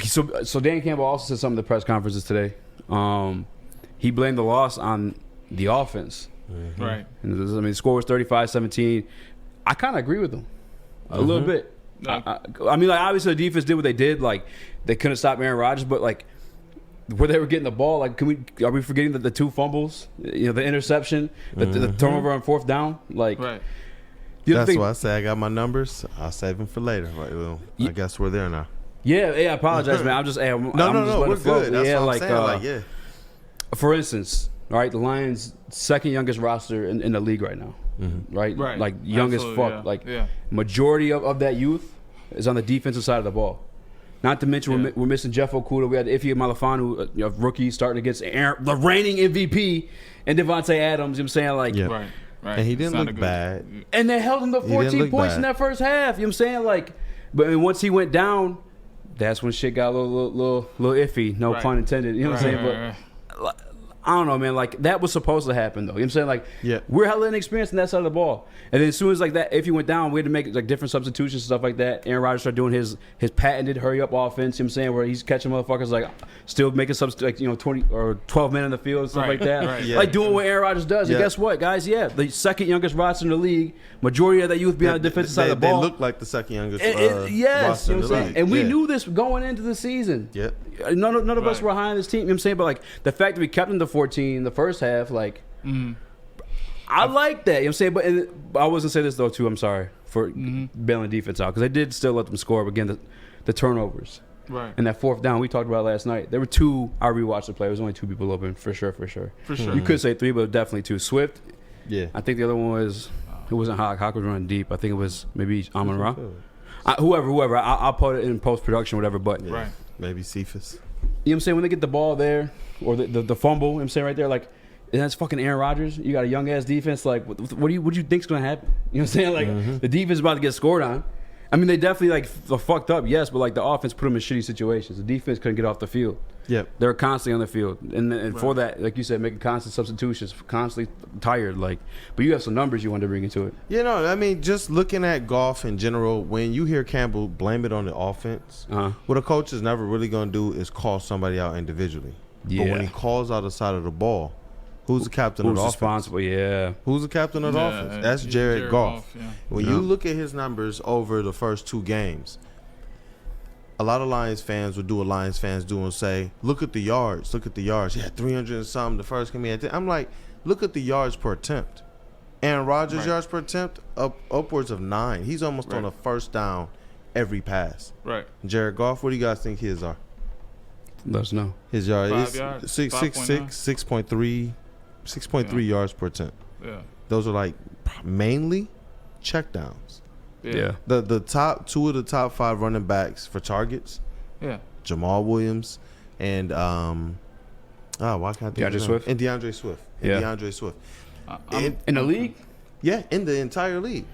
So Dan Campbell also said something at the press conferences today. He blamed the loss on the offense. Mm-hmm. Right. And the score was 35-17. I kind of agree with him a little bit. I mean, like, obviously the defense did what they did. Like, they couldn't stop Aaron Rodgers, but like where they were getting the ball, like, are we forgetting that the 2 fumbles, the interception, the turnover on 4th down, like. Right. That's why I say I got my numbers. I'll save them for later. Right. Well, I guess we're there now. Yeah. I apologize, man. I'm just. I'm just we're good. That's what I'm saying. For instance, all right, the Lions' second youngest roster in the league right now, right? Like young as fuck. Majority of that youth is on the defensive side of the ball. Not to mention we're missing Jeff Okudah. We had Ify Malafanu, rookie, starting against the reigning MVP, and Devontae Adams. You know what I'm saying? Like, right. And he didn't look bad. And they held him to 14 points in that first half. You know what I'm saying? Like, but once he went down, that's when shit got a little iffy. No pun intended. You know what I'm saying? But I don't know, man. Like, that was supposed to happen, though. You know what I'm saying? Like, we're hella inexperienced in that side of the ball. And then as soon as, like, that, if he went down, we had to make, like, different substitutions and stuff like that. Aaron Rodgers started doing his patented hurry-up offense, you know what I'm saying, where he's catching motherfuckers, like, still making 20 or 12 men in the field and stuff like that. Like, doing what Aaron Rodgers does. And guess what, guys? The second youngest roster in the league, majority of that youth being on the defensive side of the ball. They look like the second youngest roster you know what I'm saying? in the league. And we knew this going into the season. None of us were high on this team, you know what I'm saying? But, like, the fact that we kept them to 14 the first half, like, I like that, you know what I'm saying? But I wasn't saying this, though, too. I'm sorry for bailing defense out because they did still let them score. But, again, the turnovers. Right. And that 4th down we talked about last night. There were 2. I rewatched the play. There was only 2 people open for sure. You could say 3, but definitely 2. Swift. Yeah. I think the other one was it wasn't Hawk. Hawk was running deep. I think it was maybe Amon Ra. Whoever. I'll put it in post production, whatever. But maybe Cephas. You know what I'm saying? When they get the ball there or the fumble, you know what I'm saying, right there, like, and that's fucking Aaron Rodgers. You got a young ass defense. Like, what do you think's gonna happen? You know what I'm saying? Like, the defense is about to get scored on. I mean, they definitely like fucked up, yes, but like the offense put them in shitty situations. The defense couldn't get off the field. Yep, they were constantly on the field, and for that, like you said, making constant substitutions, constantly tired. Like, but you have some numbers you wanted to bring into it. You know, I mean, just looking at golf in general, when you hear Campbell blame it on the offense, what a coach is never really gonna do is call somebody out individually. Yeah. But when he calls out the side of the ball, who's the captain of the offense? Who's responsible, Who's the captain of the offense? That's Jared Goff. When you look at his numbers over the first 2 games, a lot of Lions fans would do what Lions fans do and say, look at the yards. Yeah, 300 and something. The first game he had. I'm like, look at the yards per attempt. Aaron Rodgers' yards per attempt, upwards of 9. He's almost on a first down every pass. Right. Jared Goff, what do you guys think his are? Let us know. His yard is 6.3 yards per attempt. Yeah. Those are like mainly checkdowns. Yeah. The top 2 of the top 5 running backs for targets. Yeah. Jamal Williams and why can't I think DeAndre Swift? And DeAndre Swift. DeAndre Swift. In the league? Yeah, in the entire league.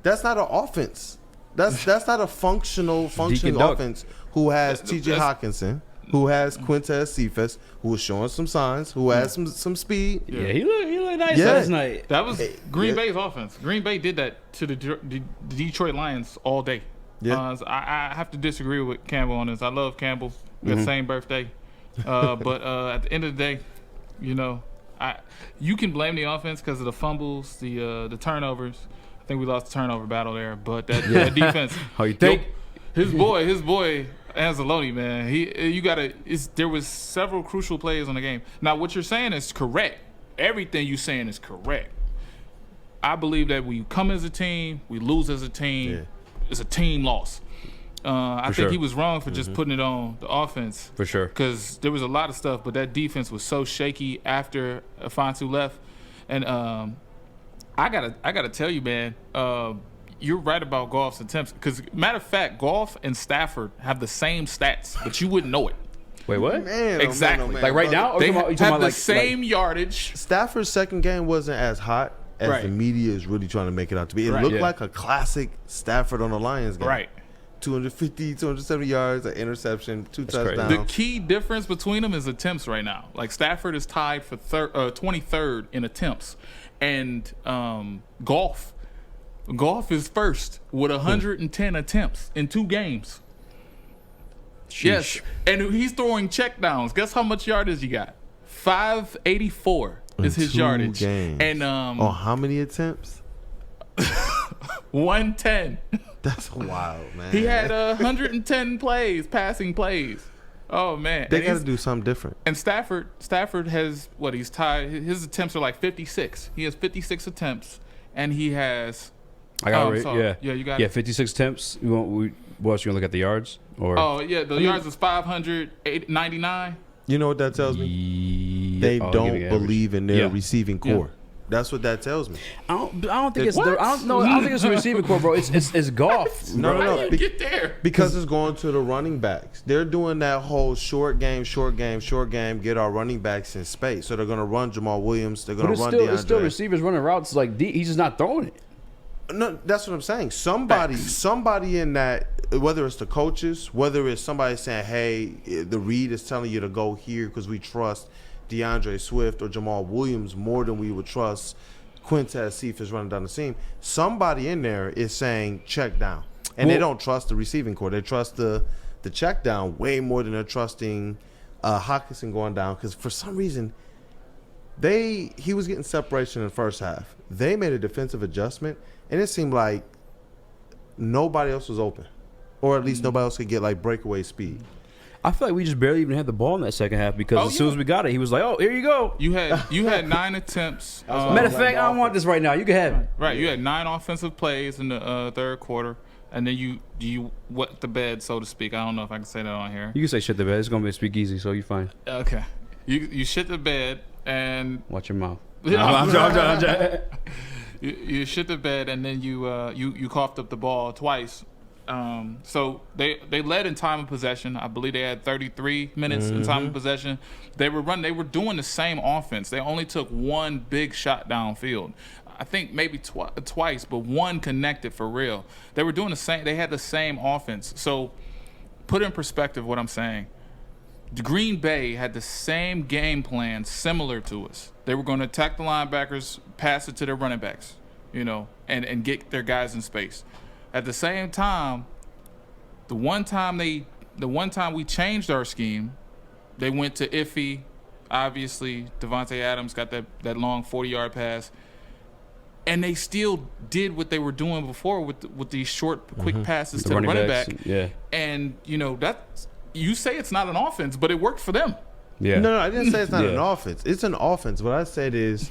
That's not an offense. That's not a functioning offense who has TJ Hawkinson, who has Quintez Cephas, who was showing some signs, who has some speed. Yeah, he looked nice last night. That was Green Bay's offense. Green Bay did that to the Detroit Lions all day. Yeah. I have to disagree with Campbell on this. I love Campbell. We got the same birthday. But at the end of the day, you know, you can blame the offense because of the fumbles, the turnovers. I think we lost the turnover battle there. But that defense. How you think? His boy. Anzalone, man, there was several crucial plays on the game. Now, what you're saying is correct. Everything you're saying is correct. I believe that we come as a team, we lose as a team. Yeah. It's a team loss. I think he was wrong for just putting it on the offense. For sure. Because there was a lot of stuff, but that defense was so shaky after Afonso left. And I gotta tell you, man, you're right about Goff's attempts. Because, matter of fact, Goff and Stafford have the same stats, but you wouldn't know it. Wait, what? Man, exactly. Oh man. Like right now? They have the same yardage. Stafford's second game wasn't as hot as the media is really trying to make it out to be. It looked like a classic Stafford on the Lions game. Right. 250, 270 yards, an interception, 2 touchdowns. The key difference between them is attempts right now. Like, Stafford is tied for 23rd in attempts. And Goff is first with 110 attempts in 2 games. Sheesh. Yes, and he's throwing checkdowns. Guess how much yardage he got? 584 is his yardage. Games. And how many attempts? 110. That's wild, man. He had 110 passing plays. Oh man, they got to do something different. And Stafford has what? He's tied. His attempts are like 56. He has 56 attempts, and he has. I got it. Yeah, you got. Yeah, 56 attempts. What else? You gonna look at the yards? Or the yards is 599. You know what that tells me? They don't believe in their receiving core. Yeah. That's what that tells me. I don't think it's the receiving core, bro. It's golf. No. How do you get there? Because it's going to the running backs. They're doing that whole short game, get our running backs in space. So they're going to run Jamal Williams. They're going to run DeAndre. It's still receivers running routes like he's just not throwing it. No, that's what I'm saying. Somebody in that, whether it's the coaches, whether it's somebody saying, hey, the read is telling you to go here because we trust DeAndre Swift or Jamal Williams more than we would trust Quintez Cephas running down the seam. Somebody in there is saying check down. And they don't trust the receiving core. They trust the check down way more than they're trusting Hockenson going down because for some reason he was getting separation in the first half. They made a defensive adjustment, and it seemed like nobody else was open, or at least nobody else could get like breakaway speed. I feel like we just barely even had the ball in that second half because as soon as we got it, he was like, "Oh, here you go." You had 9 attempts. Matter of fact, I don't want this right now. You can have it. Right, you had 9 offensive plays in the third quarter, and then you wet the bed, so to speak. I don't know if I can say that on here. You can say shit the bed. It's gonna be a speakeasy, so you're fine. Okay, you shit the bed and watch your mouth. You shit the bed and then you coughed up the ball twice. So they led in time of possession. I believe they had 33 minutes in time of possession. They were doing the same offense. They only took one big shot downfield. I think maybe twice, but one connected for real. They were doing the same. They had the same offense. So put in perspective what I'm saying. The Green Bay had the same game plan similar to us. They were going to attack the linebackers, pass it to their running backs, and get their guys in space. At the same time, the one time we changed our scheme, they went to iffy. Obviously, Devontae Adams got that long 40-yard pass, and they still did what they were doing before with these short, quick passes to the running back. Yeah, and that's. You say it's not an offense, but it worked for them. Yeah. No, I didn't say it's not an offense. It's an offense. What I said is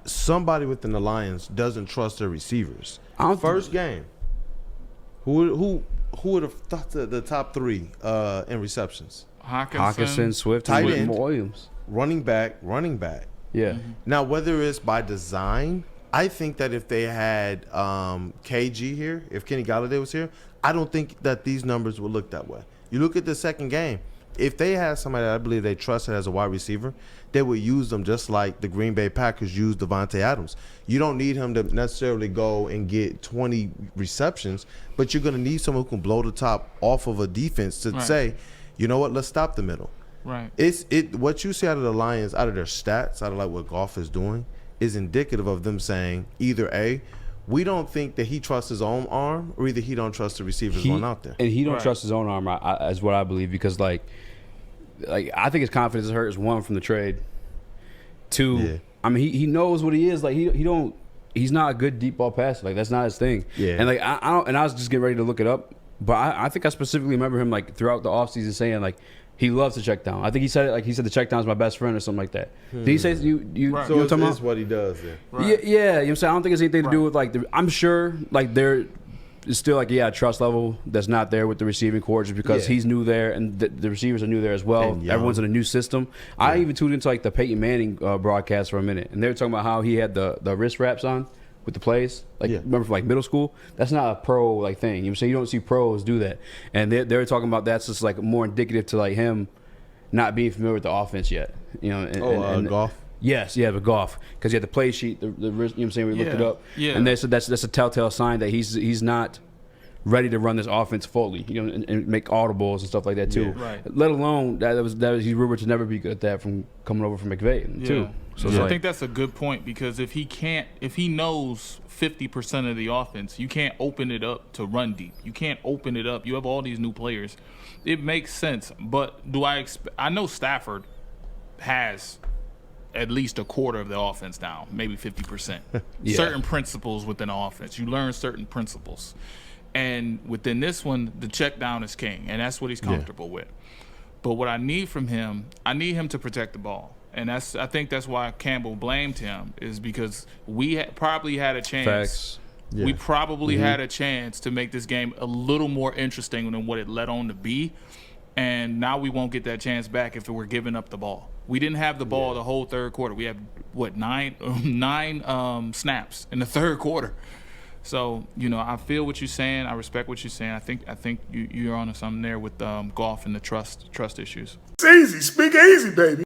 somebody within the Lions doesn't trust their receivers. First game, who would have thought the top 3 in receptions? Hockenson, Swift, tight end, Williams, running back. Yeah. Now, whether it's by design, I think that if they had KG here, if Kenny Golladay was here, I don't think that these numbers would look that way. You look at the second game, if they had somebody that I believe they trusted as a wide receiver, they would use them just like the Green Bay Packers used Devontae Adams. You don't need him to necessarily go and get 20 receptions, but you're going to need someone who can blow the top off of a defense to say, you know what, let's stop the middle. Right. What you see out of the Lions, out of their stats, out of like what Goff is doing, is indicative of them saying either A, we don't think that he trusts his own arm, or either he don't trust the receivers going out there. And he don't trust his own arm, is what I believe, because like I think his confidence is hurt is 1 from the trade. 2, I mean he knows what he is. Like he's not a good deep ball passer. Like that's not his thing. Yeah. And like I don't. And I was just getting ready to look it up, but I think I specifically remember him like throughout the offseason saying like he loves to check down. I think he said it like he said the check down is my best friend or something like that. Did he say you? Right. So it's what he does. Yeah. Right. Yeah. You know what I'm saying? I don't think it's anything to do with like I'm sure like there is still like a trust level that's not there with the receiving core just because he's new there and the receivers are new there as well. Everyone's in a new system. Yeah. I even tuned into like the Peyton Manning broadcast for a minute, and they were talking about how he had the wrist wraps on with the plays. Like remember from like middle school? That's not a pro like thing. You know what I'm saying? You don't see pros do that. And they were talking about that's just like more indicative to like him not being familiar with the offense yet. And Goff? Yes, but Goff. Because he had the play sheet, the wrist, you know what I'm saying? We looked it up. Yeah. And they said that's a telltale sign that he's not ready to run this offense fully, and make audibles and stuff like that too. Yeah, right. Let alone that was he's rumored to never be good at that from coming over from McVay too. So I think that's a good point, because if he knows 50% of the offense, you can't open it up to run deep. You can't open it up. You have all these new players. It makes sense, but I know Stafford has at least a quarter of the offense down, maybe 50%. Certain principles within the offense. You learn certain principles. And within this one, the check down is king, and that's what he's comfortable with. But what I need from him, I need him to protect the ball. And I think that's why Campbell blamed him, is because we probably had a chance. Facts. Yeah. We probably had a chance to make this game a little more interesting than what it led on to be. And now we won't get that chance back if we're giving up the ball. We didn't have the ball the whole third quarter. We had, nine snaps in the third quarter. So, I feel what you're saying. I respect what you're saying. I think you're on to something there with Goff and the trust issues. It's easy. Speak easy, baby.